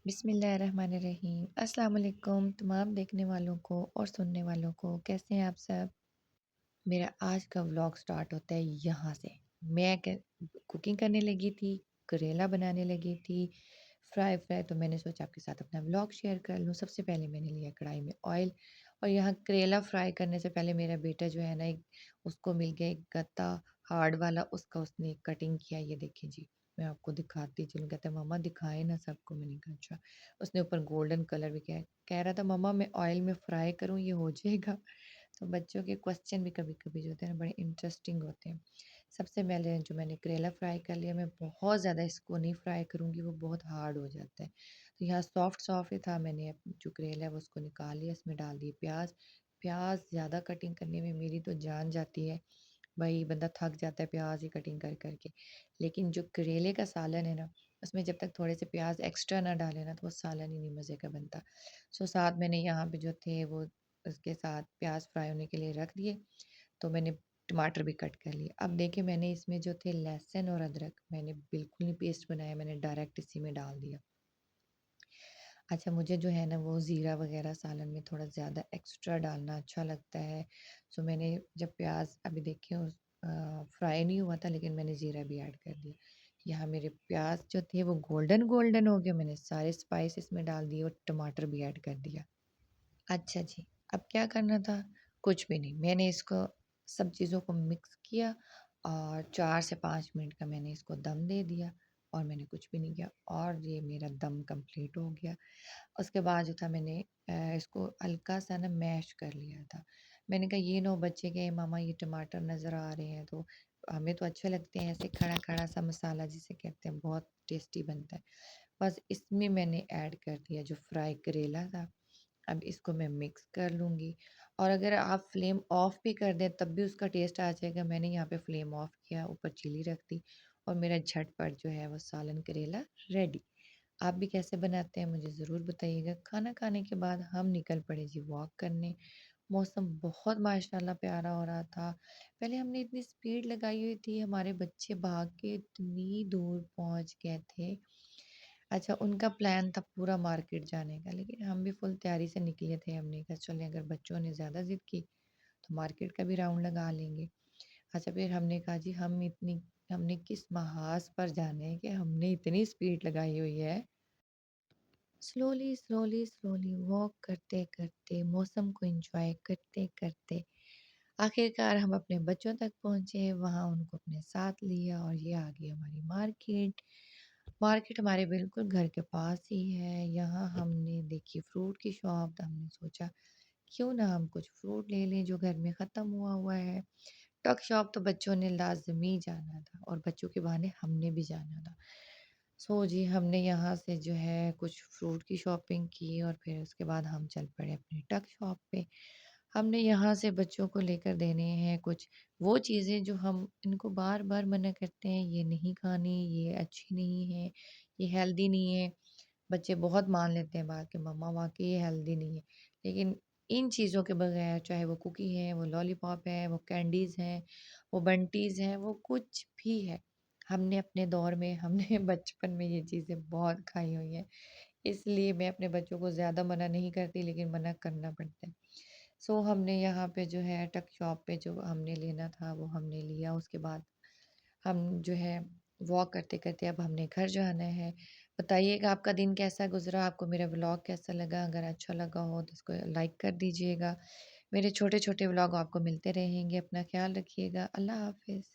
बिस्मिल्लाहिर्रहमानिर्रहीम। अस्सलाम वालेकुम तमाम देखने वालों को और सुनने वालों को। कैसे हैं आप सब? मेरा आज का व्लॉग स्टार्ट होता है यहाँ से। मैं कुकिंग करने लगी थी, करेला बनाने लगी थी, फ्राई फ्राई तो मैंने सोचा आपके साथ अपना व्लॉग शेयर कर लूँ। सबसे पहले मैंने लिया कढ़ाई में ऑयल और यहाँ करेला फ्राई करने से पहले मेरा बेटा जो है ना एक उसको मिल गया एक गत्ता हार्ड वाला, उसका उसने कटिंग किया। ये देखिए जी, मैं आपको दिखाती चलूँ। कहता है मम्मा दिखाए ना सबको। मैंने कहा अच्छा। उसने ऊपर गोल्डन कलर भी किया है। कह रहा था मम्मा मैं ऑयल में फ्राई करूँ ये हो जाएगा? तो बच्चों के क्वेश्चन भी कभी-कभी जो होते हैं ना बड़े इंटरेस्टिंग होते हैं। सबसे पहले जो मैंने करेला फ्राई कर लिया, मैं बहुत ज़्यादा इसको नहीं फ्राई करूँगी, वो बहुत हार्ड हो जाता है। तो यहाँ सॉफ्ट-सॉफ्ट ही था, मैंने जो करेला है वो उसको निकाल लिया, इसमें डाल दिए प्याज़। प्याज़ ज़्यादा कटिंग करने में मेरी तो जान जाती है, भई बंदा थक जाता है प्याज़ ही कटिंग कर के। लेकिन जो करेले का सालन है ना, उसमें जब तक थोड़े से प्याज़ एक्स्ट्रा ना डालें ना, तो वो सालन ही नहीं मज़े का बनता। सो साथ मैंने यहाँ पे जो थे वो उसके साथ प्याज़ फ्राई होने के लिए रख दिए, तो मैंने टमाटर भी कट कर लिए। अब देखिए मैंने इसमें जो थे लहसुन और अदरक मैंने बिल्कुल नहीं पेस्ट बनाया, मैंने डायरेक्ट इसी में डाल दिया। अच्छा, मुझे जो है ना वो ज़ीरा वग़ैरह सालन में थोड़ा ज़्यादा एक्स्ट्रा डालना अच्छा लगता है। सो मैंने जब प्याज़ अभी देखिए फ्राई नहीं हुआ था, लेकिन मैंने ज़ीरा भी ऐड कर दिया। यहाँ मेरे प्याज़ जो थे वो गोल्डन गोल्डन हो गए, मैंने सारे स्पाइस इसमें डाल दिए और टमाटर भी ऐड कर दिया। अच्छा जी, अब क्या करना था? कुछ भी नहीं, मैंने इसको सब चीज़ों को मिक्स किया और 4 से 5 मिनट का मैंने इसको दम दे दिया और मैंने कुछ भी नहीं किया और ये मेरा दम कंप्लीट हो गया। उसके बाद जो था मैंने इसको हल्का-सा ना मैश कर लिया था। मैंने कहा ये ना हो बच्चे कहें मामा ये टमाटर नज़र आ रहे हैं, तो हमें तो अच्छे लगते हैं ऐसे खड़ा-खड़ा सा मसाला जिसे कहते हैं, बहुत टेस्टी बनता है। बस इसमें मैंने ऐड कर दिया जो फ्राई करेला था। अब इसको मैं मिक्स कर लूँगी और अगर आप फ्लेम ऑफ भी कर दें तब भी उसका टेस्ट आ जाएगा। मैंने यहाँ पे फ्लेम ऑफ किया, ऊपर चिली रख दी और मेरा झटपट जो है वो सालन करेला रेडी। आप भी कैसे बनाते हैं मुझे ज़रूर बताइएगा। खाना खाने के बाद हम निकल पड़े जी वॉक करने। मौसम बहुत माशाल्लाह प्यारा हो रहा था। पहले हमने इतनी स्पीड लगाई हुई थी, हमारे बच्चे भाग के इतनी दूर पहुँच गए थे। अच्छा, उनका प्लान था पूरा मार्केट जाने का, लेकिन हम भी फुल तैयारी से निकले थे। हमने कहा चलें, अगर बच्चों ने ज़्यादा ज़िद की तो मार्केट का भी राउंड लगा लेंगे। अच्छा, फिर हमने कहा जी हमने किस महाज पर जाना है कि हमने इतनी स्पीड लगाई हुई है। स्लोली, स्लोली, स्लोली वॉक करते-करते, मौसम को एन्जॉय करते-करते आखिरकार हम अपने बच्चों तक पहुँचे, वहाँ उनको अपने साथ लिया और ये आ गई हमारी मार्केट। मार्केट हमारे बिल्कुल घर के पास ही है। यहाँ हमने देखी फ्रूट की शॉप, तो हमने सोचा क्यों ना हम कुछ फ्रूट ले लें जो घर में ख़त्म हुआ हुआ है। टक शॉप तो बच्चों ने लाज़मी जाना था और बच्चों के बहाने हमने भी जाना था। सो जी हमने यहाँ से जो है कुछ फ्रूट की शॉपिंग की और फिर उसके बाद हम चल पड़े अपनी टक शॉप पे। हमने यहाँ से बच्चों को लेकर देने हैं कुछ वो चीज़ें जो हम इनको बार-बार मना करते हैं, ये नहीं खानी, ये अच्छी नहीं है, ये हेल्दी नहीं है। बच्चे बहुत मान लेते हैं बात कि मम्मा वाक़ई ये हेल्दी नहीं है। लेकिन इन चीज़ों के बगैर चाहे वो कुकी है, वो लॉलीपॉप है, वो कैंडीज़ हैं, वो बंटीज़ हैं, वो कुछ भी है। हमने अपने दौर में हमने बचपन में ये चीज़ें बहुत खाई हुई हैं। इसलिए मैं अपने बच्चों को ज़्यादा मना नहीं करती, लेकिन मना करना पड़ता है। सो हमने यहाँ पे जो है टक शॉप पे जो हमने लेना था वो हमने लिया। उसके बाद हम जो है वॉक करते-करते अब हमने घर जाना है। बताइएगा आपका दिन कैसा गुज़रा? आपको मेरा व्लॉग कैसा लगा? अगर अच्छा लगा हो तो इसको लाइक कर दीजिएगा। मेरे छोटे-छोटे व्लॉग आपको मिलते रहेंगे। अपना ख़्याल रखिएगा। अल्लाह हाफ़िज़।